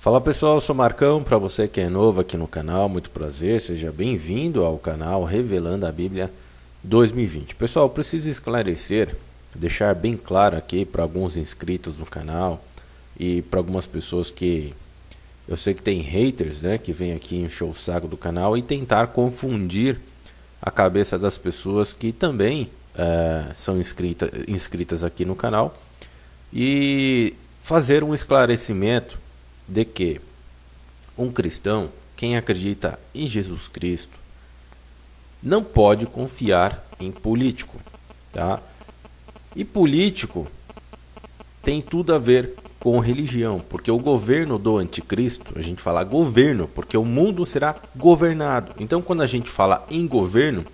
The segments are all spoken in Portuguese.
Fala pessoal, eu sou Marcão, para você que é novo aqui no canal, muito prazer, seja bem-vindo ao canal Revelando a Bíblia 2020. Pessoal, preciso esclarecer, deixar bem claro aqui para alguns inscritos no canal e para algumas pessoas que eu sei que tem haters, né, que vem aqui encher o saco do canal e tentar confundir a cabeça das pessoas que também são inscritas aqui no canal e fazer um esclarecimento de que um cristão, quem acredita em Jesus Cristo, não pode confiar em político, tá? E político tem tudo a ver com religião, porque o governo do anticristo, a gente fala governo, porque o mundo será governado. Então, quando a gente fala em governo,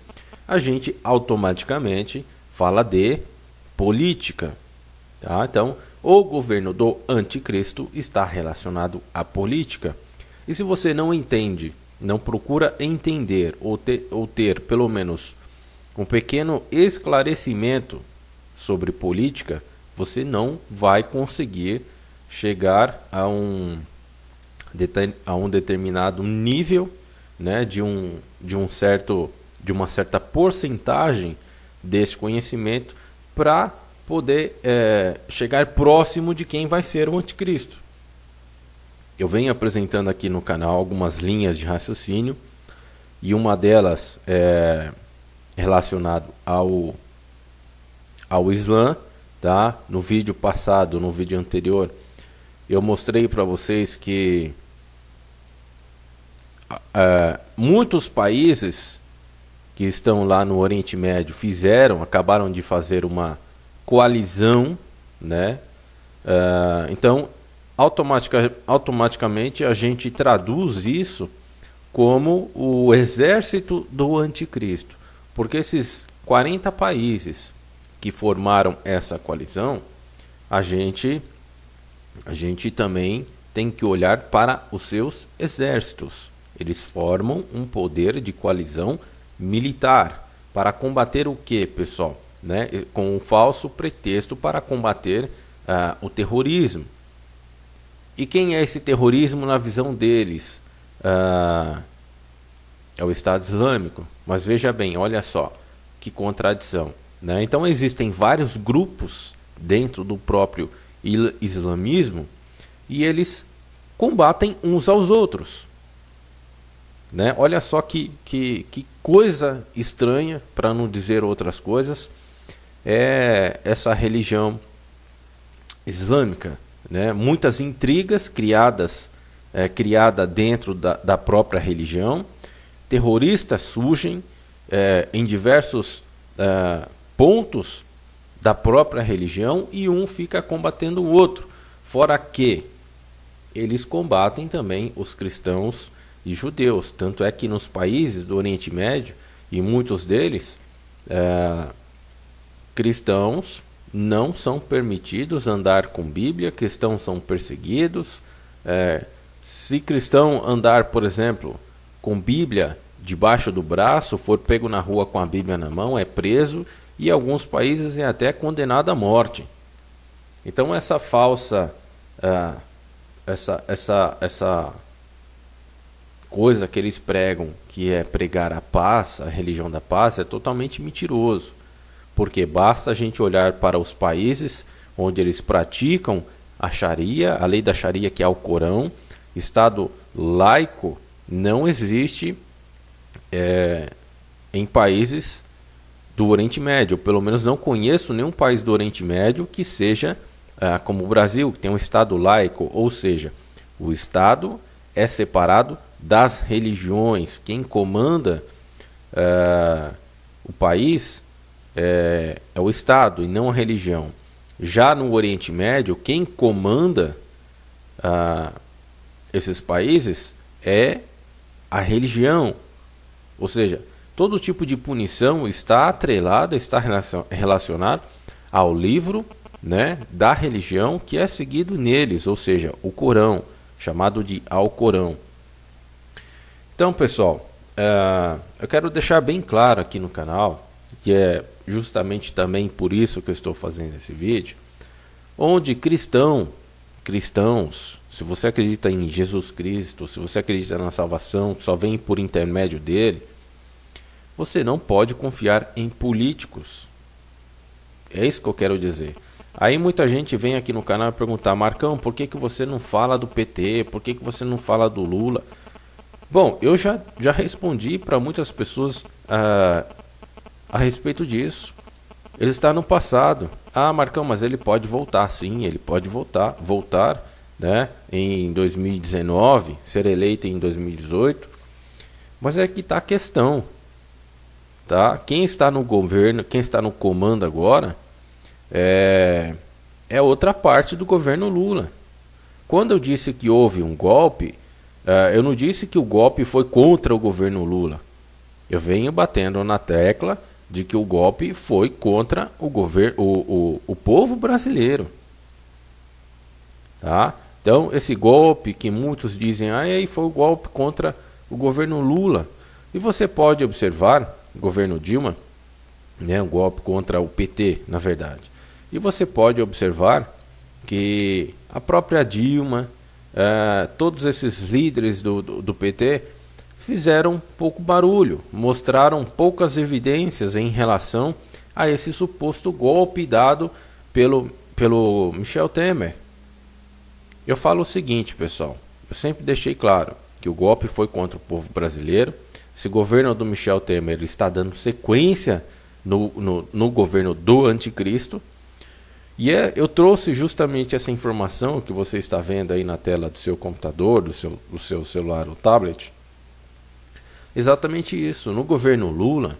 a gente automaticamente fala de política, tá? Então, o governo do anticristo está relacionado à política. E se você não entende, não procura entender ou ter pelo menos um pequeno esclarecimento sobre política, você não vai conseguir chegar a um determinado nível, né, de uma certa porcentagem desse conhecimento para poder chegar próximo de quem vai ser o anticristo. Eu venho apresentando aqui no canal algumas linhas de raciocínio e uma delas é relacionada ao Islã, tá? No vídeo passado, no vídeo anterior, eu mostrei para vocês que muitos países que estão lá no Oriente Médio acabaram de fazer uma coalizão, né? Então, automaticamente a gente traduz isso como o exército do anticristo, porque esses 40 países que formaram essa coalizão, a gente também tem que olhar para os seus exércitos. Eles formam um poder de coalizão militar para combater o que, pessoal? Né, com um falso pretexto para combater o terrorismo. E quem é esse terrorismo na visão deles? É o Estado Islâmico. Mas veja bem, olha só que contradição, né? Então existem vários grupos dentro do próprio islamismo e eles combatem uns aos outros, né? Olha só que coisa estranha, para não dizer outras coisas, é essa religião islâmica, né? Muitas intrigas criada dentro da própria religião, terroristas surgem em diversos pontos da própria religião e um fica combatendo o outro, fora que eles combatem também os cristãos e judeus, tanto é que nos países do Oriente Médio, e muitos deles, cristãos não são permitidos andar com Bíblia, cristãos são perseguidos. Se cristão andar, por exemplo, com Bíblia debaixo do braço, for pego na rua com a Bíblia na mão, é preso e em alguns países é até condenado à morte. Então essa falsa, essa coisa que eles pregam, que é pregar a paz, a religião da paz, é totalmente mentiroso. Porque basta a gente olhar para os países onde eles praticam a Sharia, a lei da Sharia, que é o Corão. Estado laico não existe em países do Oriente Médio. Pelo menos não conheço nenhum país do Oriente Médio que seja como o Brasil, que tem um Estado laico. Ou seja, o Estado é separado das religiões. Quem comanda o país é o Estado e não a religião. Já no Oriente Médio, quem comanda esses países é a religião. Ou seja, todo tipo de punição está atrelado, está relacionado ao livro, né, da religião que é seguido neles, ou seja, o Corão, chamado de Alcorão. Então, pessoal, eu quero deixar bem claro aqui no canal, que é justamente também por isso que eu estou fazendo esse vídeo, onde cristão cristãos, se você acredita em Jesus Cristo, se você acredita na salvação que só vem por intermédio dele, você não pode confiar em políticos. É isso que eu quero dizer. Aí muita gente vem aqui no canal perguntar: Marcão, por que você não fala do PT? Por que você não fala do Lula? Bom, eu já respondi para muitas pessoas a respeito disso. Ele está no passado. Ah, Marcão, mas ele pode voltar. Sim, ele pode voltar, né, em 2019, ser eleito em 2018. Mas é que está a questão, tá? Quem está no governo, quem está no comando agora é outra parte do governo Lula. Quando eu disse que houve um golpe, eu não disse que o golpe foi contra o governo Lula. Eu venho batendo na tecla de que o golpe foi contra o governo, o povo brasileiro, tá? Então esse golpe que muitos dizem, aí foi o golpe contra o governo Lula, e você pode observar o governo Dilma, né, um golpe contra o PT, na verdade, e você pode observar que a própria Dilma, todos esses líderes do PT fizeram pouco barulho, mostraram poucas evidências em relação a esse suposto golpe dado pelo Michel Temer. Eu falo o seguinte, pessoal, eu sempre deixei claro que o golpe foi contra o povo brasileiro. Esse governo do Michel Temer está dando sequência no governo do anticristo. E eu trouxe justamente essa informação que você está vendo aí na tela do seu computador, do seu celular ou tablet. Exatamente isso. No governo Lula,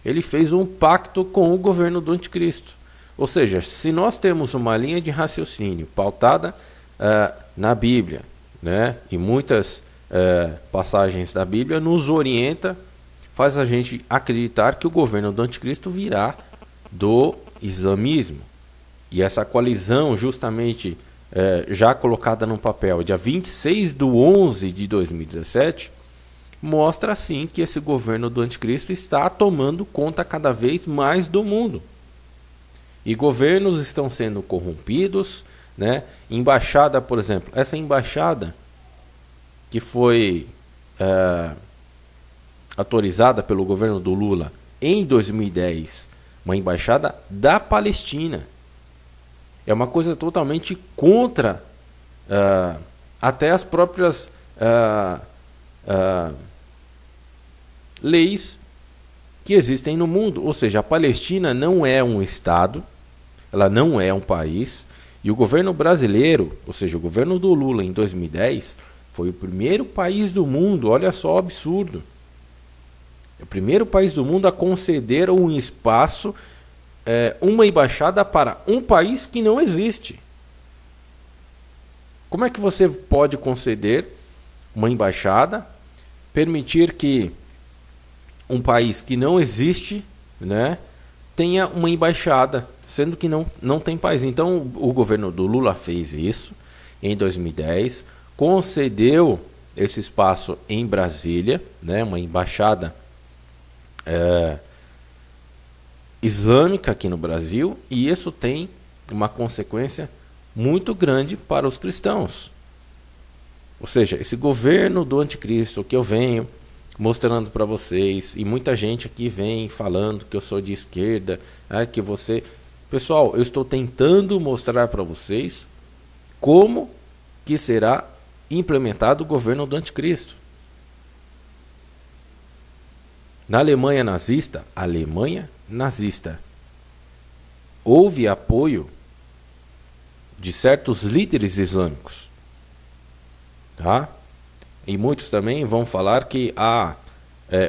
ele fez um pacto com o governo do anticristo. Ou seja, se nós temos uma linha de raciocínio pautada na Bíblia, né, e muitas passagens da Bíblia nos orienta, faz a gente acreditar que o governo do anticristo virá do islamismo. E essa coalizão, justamente já colocada no papel, dia 26/11/2017, mostra assim que esse governo do anticristo está tomando conta cada vez mais do mundo. E governos estão sendo corrompidos, né? Embaixada, por exemplo, essa embaixada que foi autorizada pelo governo do Lula em 2010, uma embaixada da Palestina. É uma coisa totalmente contra até as próprias leis que existem no mundo. Ou seja, a Palestina não é um estado, ela não é um país, e o governo brasileiro, ou seja, o governo do Lula em 2010, foi o primeiro país do mundo, olha só o absurdo, o primeiro país do mundo a conceder um espaço, uma embaixada para um país que não existe. Como é que você pode conceder uma embaixada, permitir que um país que não existe, né, tenha uma embaixada, sendo que não tem país? Então o governo do Lula fez isso em 2010, concedeu esse espaço em Brasília, né, uma embaixada islâmica aqui no Brasil, e isso tem uma consequência muito grande para os cristãos. Ou seja, esse governo do anticristo que eu venho mostrando para vocês, e muita gente aqui vem falando que eu sou de esquerda, que você... Pessoal, eu estou tentando mostrar para vocês como que será implementado o governo do anticristo. Na Alemanha nazista, houve apoio de certos líderes islâmicos, tá? E muitos também vão falar que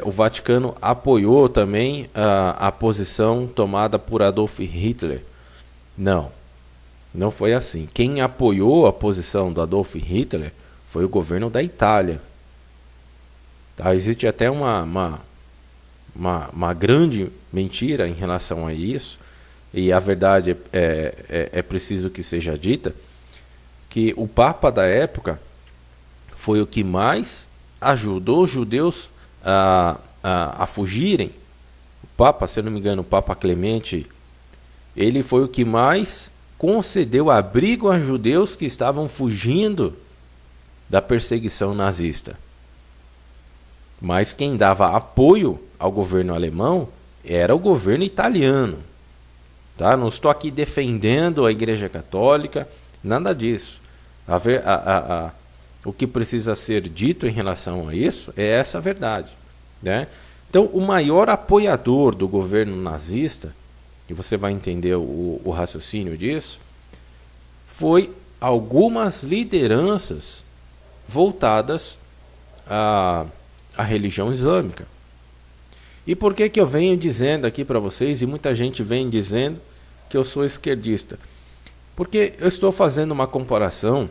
o Vaticano apoiou também a posição tomada por Adolf Hitler. Não foi assim. Quem apoiou a posição do Adolf Hitler foi o governo da Itália. Tá? Existe até uma grande mentira em relação a isso, e a verdade é preciso que seja dita, que o Papa da época foi o que mais ajudou os judeus a fugirem. O Papa, se eu não me engano, o Papa Clemente, ele foi o que mais concedeu abrigo a judeus que estavam fugindo da perseguição nazista. Mas quem dava apoio ao governo alemão era o governo italiano. Tá? Não estou aqui defendendo a Igreja Católica, nada disso. O que precisa ser dito em relação a isso é essa verdade. Né? Então, o maior apoiador do governo nazista, e você vai entender o raciocínio disso, foi algumas lideranças voltadas à religião islâmica. E por que eu venho dizendo aqui para vocês, e muita gente vem dizendo que eu sou esquerdista? Porque eu estou fazendo uma comparação,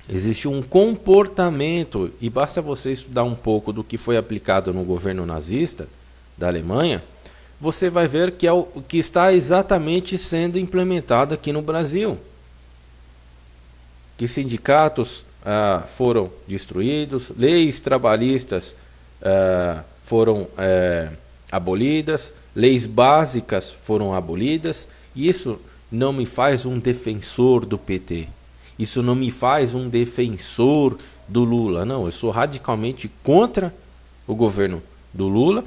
existe um comportamento, e basta você estudar um pouco do que foi aplicado no governo nazista da Alemanha, você vai ver que é o que está exatamente sendo implementado aqui no Brasil. Que sindicatos foram destruídos, leis trabalhistas foram abolidas, leis básicas foram abolidas. E isso não me faz um defensor do PT. Isso não me faz um defensor do Lula. Não, eu sou radicalmente contra o governo do Lula.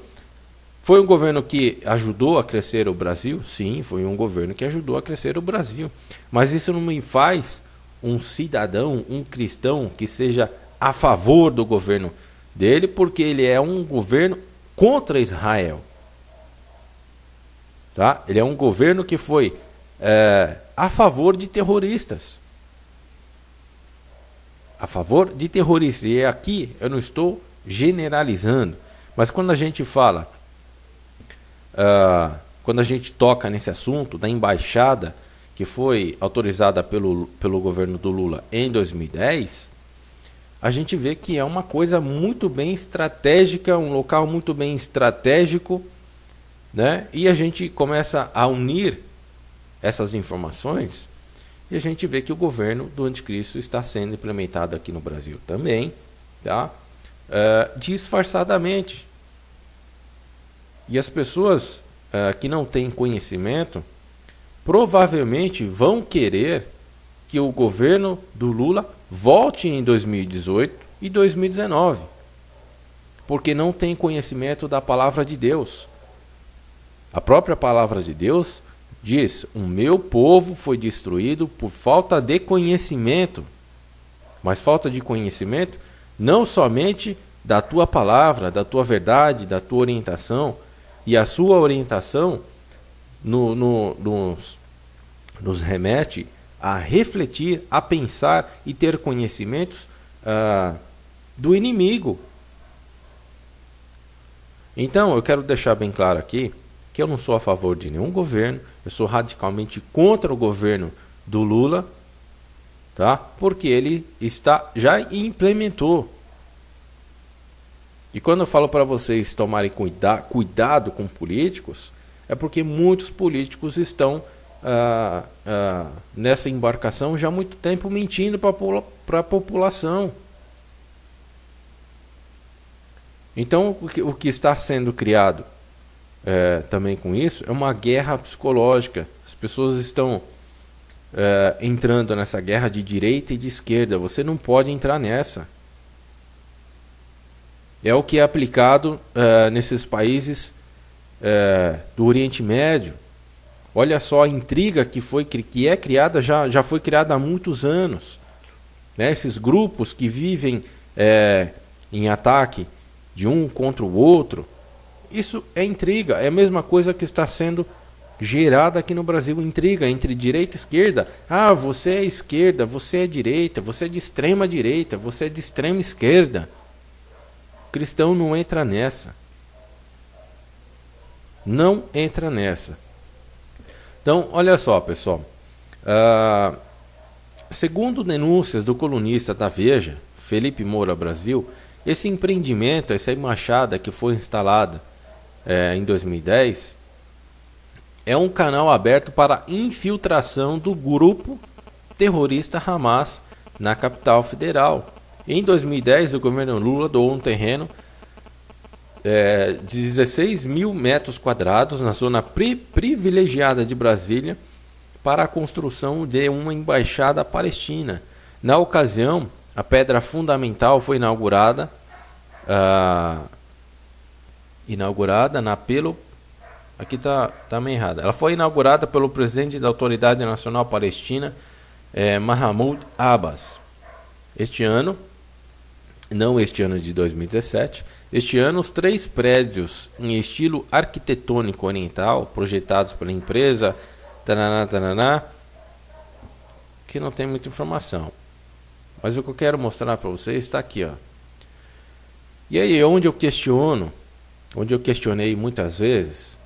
Foi um governo que ajudou a crescer o Brasil? Sim, foi um governo que ajudou a crescer o Brasil. Mas isso não me faz um cidadão, um cristão que seja a favor do governo dele, porque ele é um governo contra Israel. Tá? Ele é um governo que foi a favor de terroristas. A favor de terroristas. E aqui eu não estou generalizando. Mas quando a gente fala, quando a gente toca nesse assunto da embaixada que foi autorizada pelo governo do Lula em 2010, a gente vê que é uma coisa muito bem estratégica, um local muito bem estratégico, né? E a gente começa a unir essas informações e a gente vê que o governo do anticristo está sendo implementado aqui no Brasil também, tá? Disfarçadamente. E as pessoas que não têm conhecimento provavelmente vão querer que o governo do Lula volte em 2018 e 2019, porque não tem conhecimento da palavra de Deus. A própria palavra de Deus diz: o meu povo foi destruído por falta de conhecimento. Mas falta de conhecimento não somente da tua palavra, da tua verdade, da tua orientação. E a sua orientação nos remete a refletir, a pensar e ter conhecimentos do inimigo. Então, eu quero deixar bem claro aqui que eu não sou a favor de nenhum governo, eu sou radicalmente contra o governo do Lula, tá? Porque ele já implementou. E quando eu falo para vocês tomarem cuidado com políticos, é porque muitos políticos estão nessa embarcação já há muito tempo mentindo para a população. Então, o que está sendo criado também com isso é uma guerra psicológica. As pessoas estão entrando nessa guerra de direita e de esquerda. Você não pode entrar nessa. É o que é aplicado nesses países do Oriente Médio. Olha só a intriga que é criada, já foi criada há muitos anos. Né? Esses grupos que vivem em ataque de um contra o outro. Isso é intriga. É a mesma coisa que está sendo gerada aqui no Brasil. Intriga entre direita e esquerda. Ah, você é esquerda, você é direita, você é de extrema direita, você é de extrema esquerda. O cristão não entra nessa. Não entra nessa. Então, olha só, pessoal. Segundo denúncias do colunista da Veja, Felipe Moura Brasil, esse empreendimento, essa embaixada que foi instalada em 2010, é um canal aberto para infiltração do grupo terrorista Hamas na capital federal. Em 2010, o governo Lula doou um terreno de 16 mil metros quadrados na zona privilegiada de Brasília para a construção de uma embaixada palestina. Na ocasião, a pedra fundamental foi inaugurada aqui tá meio errado. Ela foi inaugurada pelo presidente da Autoridade Nacional Palestina, Mahmoud Abbas. Este ano, não este ano de 2017, este ano os 3 prédios em estilo arquitetônico oriental, projetados pela empresa, que não tem muita informação. Mas o que eu quero mostrar para vocês está aqui, ó. E aí, onde eu questionei muitas vezes,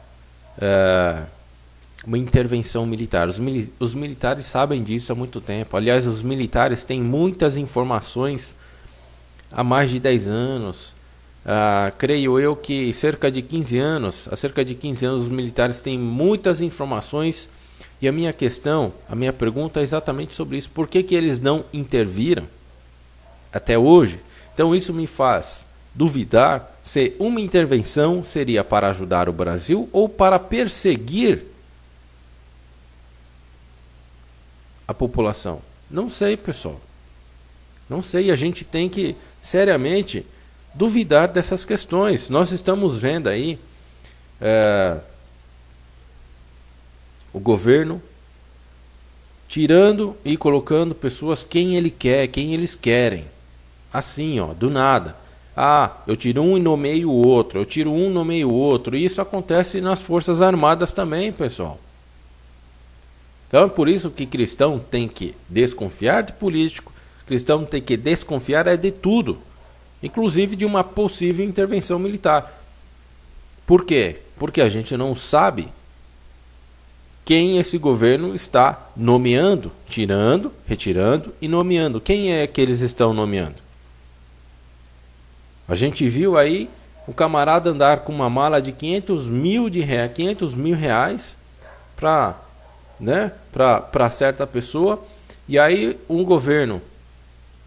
uma intervenção militar. Os militares sabem disso há muito tempo. Aliás, os militares têm muitas informações há mais de 10 anos. Creio eu que há cerca de 15 anos os militares têm muitas informações. E a minha pergunta é exatamente sobre isso. Por que eles não interviram até hoje? Então isso me faz duvidar se uma intervenção seria para ajudar o Brasil ou para perseguir a população. Não sei, pessoal. Não sei, a gente tem que seriamente duvidar dessas questões. Nós estamos vendo aí o governo tirando e colocando pessoas quem ele quer, quem eles querem. Assim, ó, do nada. Eu tiro um e nomeio o outro. Eu tiro um e nomeio o outro. E isso acontece nas Forças Armadas também, pessoal. Então é por isso que cristão tem que desconfiar de político. Cristão tem que desconfiar de tudo. Inclusive de uma possível intervenção militar. Por quê? Porque a gente não sabe quem esse governo está nomeando, tirando, retirando e nomeando. Quem é que eles estão nomeando? A gente viu aí o camarada andar com uma mala de 500 mil reais para certa pessoa. E aí um governo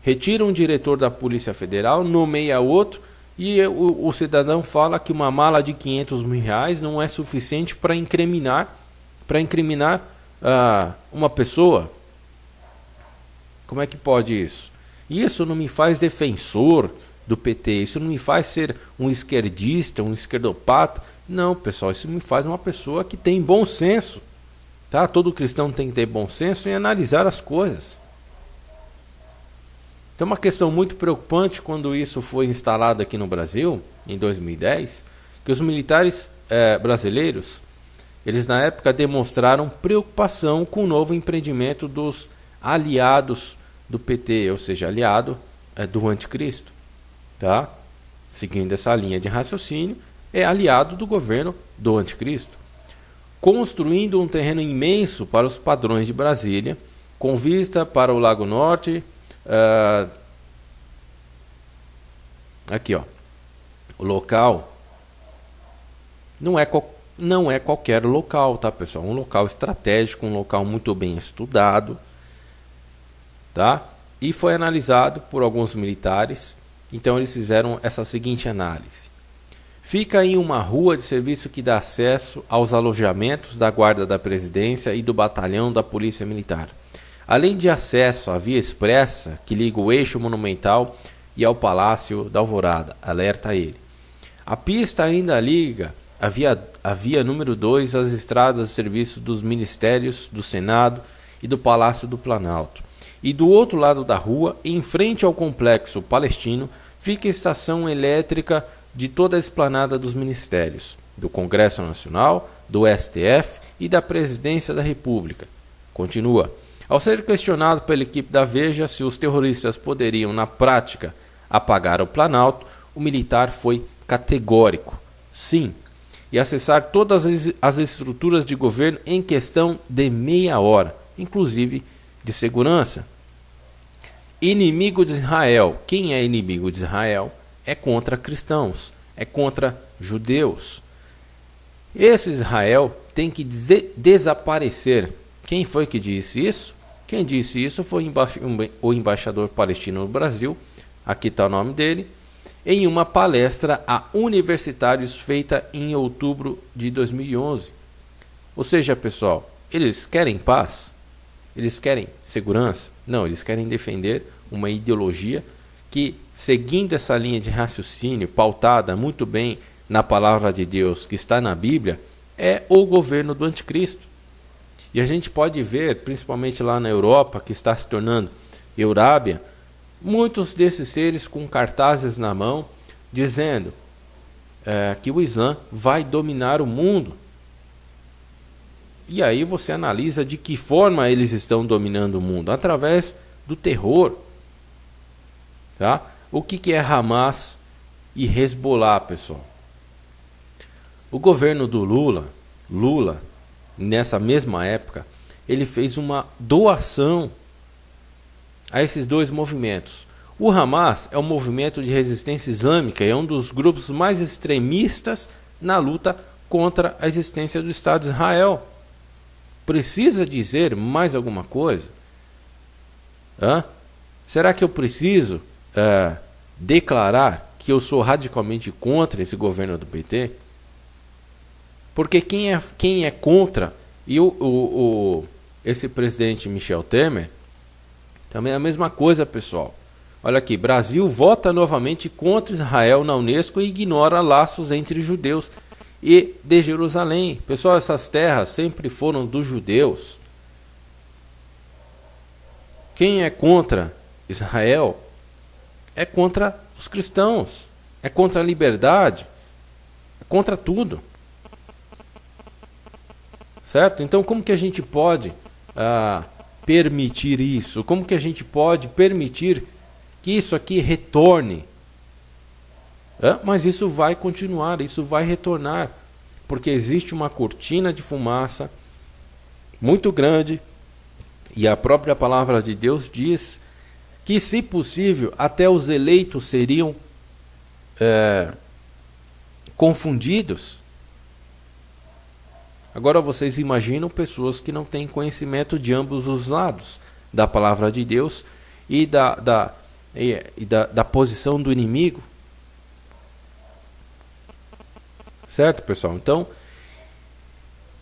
retira um diretor da Polícia Federal, nomeia outro. E o cidadão fala que uma mala de 500 mil reais não é suficiente para incriminar uma pessoa. Como é que pode isso? Isso não me faz defensor do PT, isso não me faz ser um esquerdista, um esquerdopata. Não, pessoal, isso me faz uma pessoa que tem bom senso. Tá? Todo cristão tem que ter bom senso em analisar as coisas. Então, uma questão muito preocupante quando isso foi instalado aqui no Brasil, em 2010, que os militares brasileiros, eles na época demonstraram preocupação com o novo empreendimento dos aliados do PT, ou seja, aliado do anticristo. Tá? Seguindo essa linha de raciocínio, é aliado do governo do anticristo. Construindo um terreno imenso para os padrões de Brasília, com vista para o Lago Norte. Aqui, ó, o local não é qualquer local, tá, pessoal? Um local estratégico, um local muito bem estudado, tá? E foi analisado por alguns militares. Então eles fizeram essa seguinte análise: fica em uma rua de serviço que dá acesso aos alojamentos da Guarda da Presidência e do Batalhão da Polícia Militar, além de acesso à via expressa que liga o eixo monumental e ao Palácio da Alvorada, alerta ele. A pista ainda liga a via número 2 às estradas de serviço dos Ministérios, do Senado e do Palácio do Planalto. E do outro lado da rua, em frente ao Complexo Palestino, fica a estação elétrica de toda a esplanada dos Ministérios, do Congresso Nacional, do STF e da Presidência da República. Continua. Ao ser questionado pela equipe da Veja se os terroristas poderiam, na prática, apagar o Planalto, o militar foi categórico. Sim. E acessar todas as estruturas de governo em questão de meia hora, inclusive de segurança. Inimigo de Israel. Quem é inimigo de Israel? É contra cristãos, é contra judeus. Esse Israel tem que desaparecer. Quem foi que disse isso? Quem disse isso foi o embaixador palestino no Brasil, aqui está o nome dele, em uma palestra a universitários feita em outubro de 2011. Ou seja, pessoal, eles querem paz? Eles querem segurança? Não, eles querem defender uma ideologia que, seguindo essa linha de raciocínio pautada muito bem na palavra de Deus que está na Bíblia, é o governo do anticristo. E a gente pode ver, principalmente lá na Europa, que está se tornando Eurábia, muitos desses seres com cartazes na mão, dizendo que o Islã vai dominar o mundo. E aí você analisa de que forma eles estão dominando o mundo, através do terror. Tá? O que é Hamas e Hezbollah, pessoal? O governo do Lula, nessa mesma época, ele fez uma doação a esses dois movimentos. O Hamas é um movimento de resistência islâmica e é um dos grupos mais extremistas na luta contra a existência do Estado de Israel. Precisa dizer mais alguma coisa? Será que eu preciso declarar que eu sou radicalmente contra esse governo do PT? Porque quem é contra, e esse presidente Michel Temer, também é a mesma coisa, pessoal. Olha aqui, Brasil vota novamente contra Israel na Unesco e ignora laços entre judeus e de Jerusalém. Pessoal, essas terras sempre foram dos judeus. Quem é contra Israel é contra os cristãos, é contra a liberdade, é contra tudo. Certo? Então, como que a gente pode permitir isso? Como que a gente pode permitir que isso aqui retorne? Mas isso vai continuar, isso vai retornar, porque existe uma cortina de fumaça muito grande, e a própria palavra de Deus diz que, se possível, até os eleitos seriam confundidos. Agora vocês imaginam pessoas que não têm conhecimento de ambos os lados, da palavra de Deus e da posição do inimigo. Certo, pessoal? Então,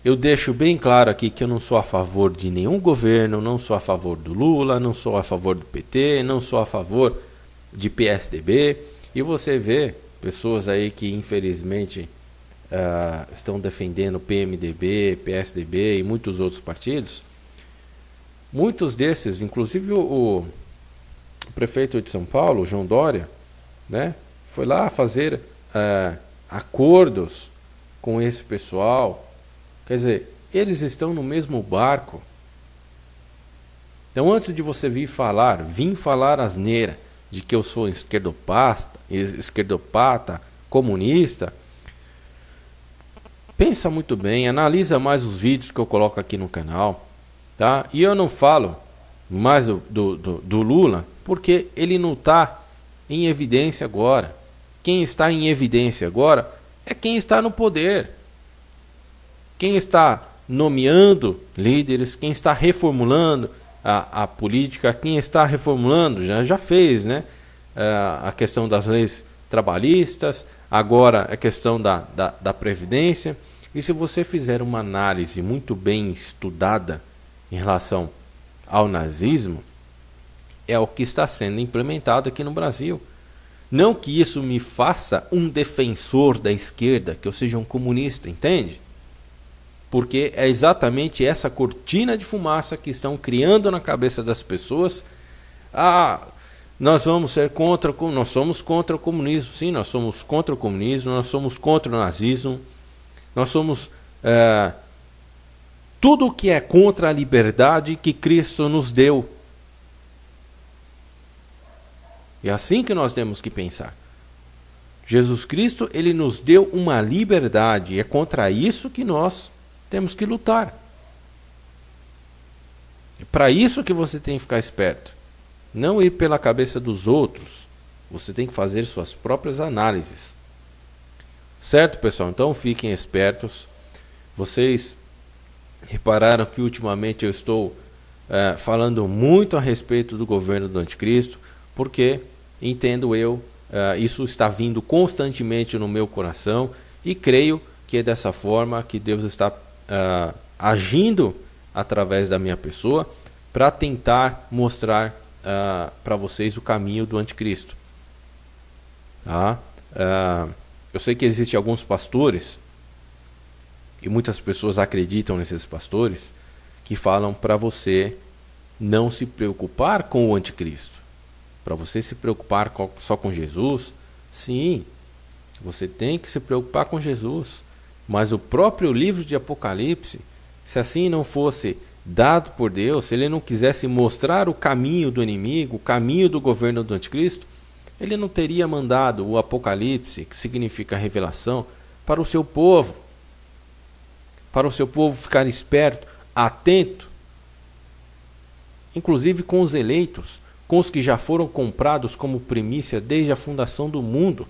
eu deixo bem claro aqui que eu não sou a favor de nenhum governo, não sou a favor do Lula, não sou a favor do PT, não sou a favor de PSDB. E você vê pessoas aí que, infelizmente, estão defendendo PMDB, PSDB e muitos outros partidos. Muitos desses, inclusive o prefeito de São Paulo, João Dória, né, foi lá fazer acordos com esse pessoal. Quer dizer, eles estão no mesmo barco. Então, antes de você vir falar asneira de que eu sou esquerdopata, comunista, pensa muito bem, analisa mais os vídeos que eu coloco aqui no canal, tá? E eu não falo mais do Lula, porque ele não está em evidência agora. Quem está em evidência agora é quem está no poder. Quem está nomeando líderes, quem está reformulando a política, quem está reformulando, já fez, né? A questão das leis trabalhistas, agora a questão da Previdência. E se você fizer uma análise muito bem estudada em relação ao nazismo, é o que está sendo implementado aqui no Brasil. Não que isso me faça um defensor da esquerda, que eu seja um comunista, entende? Porque é exatamente essa cortina de fumaça que estão criando na cabeça das pessoas. Nós vamos ser contra, nós somos contra o comunismo. Sim, nós somos contra o comunismo, nós somos contra o nazismo, nós somos tudo que é contra a liberdade que Cristo nos deu. É assim que nós temos que pensar. Jesus Cristo, ele nos deu uma liberdade, e é contra isso que nós temos que lutar. É para isso que você tem que ficar esperto. Não ir pela cabeça dos outros. Você tem que fazer suas próprias análises. Certo, pessoal? Então fiquem espertos. Vocês repararam que ultimamente eu estou falando muito a respeito do governo do anticristo, porque, entendo eu, isso está vindo constantemente no meu coração, e creio que é dessa forma que Deus está agindo através da minha pessoa, para tentar mostrar para vocês o caminho do anticristo. Tá? Eu sei que existem alguns pastores, e muitas pessoas acreditam nesses pastores, que falam para você não se preocupar com o anticristo, para você se preocupar só com Jesus. Sim, você tem que se preocupar com Jesus, mas o próprio livro de Apocalipse, se assim não fosse dado por Deus, se ele não quisesse mostrar o caminho do inimigo, o caminho do governo do anticristo, ele não teria mandado o Apocalipse, que significa revelação, para o seu povo ficar esperto, atento, inclusive com os eleitos, com os que já foram comprados como primícia desde a fundação do mundo.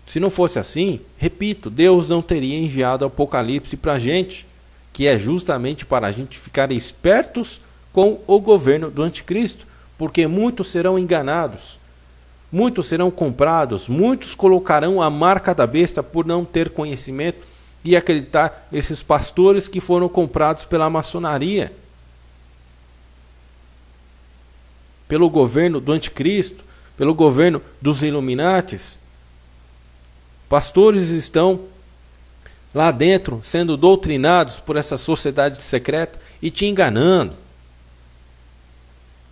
Se não fosse assim, repito, Deus não teria enviado o Apocalipse para a gente, que é justamente para a gente ficar espertos com o governo do anticristo, porque muitos serão enganados, muitos serão comprados, muitos colocarão a marca da besta por não ter conhecimento e acreditar nesses pastores que foram comprados pela maçonaria, pelo governo do anticristo, pelo governo dos Illuminatis. Pastores estão lá dentro sendo doutrinados por essa sociedade secreta e te enganando,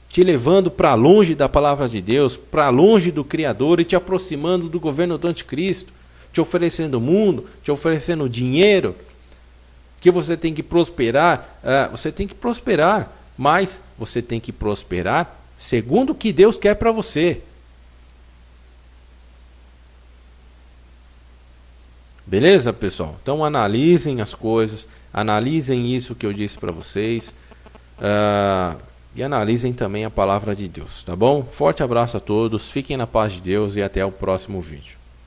te levando para longe da palavra de Deus, para longe do Criador e te aproximando do governo do anticristo, te oferecendo mundo, te oferecendo dinheiro, que você tem que prosperar. Você tem que prosperar, mas você tem que prosperar segundo o que Deus quer para você. Beleza, pessoal? Então analisem as coisas, analisem isso que eu disse para vocês, e analisem também a palavra de Deus, tá bom? Forte abraço a todos, fiquem na paz de Deus e até o próximo vídeo.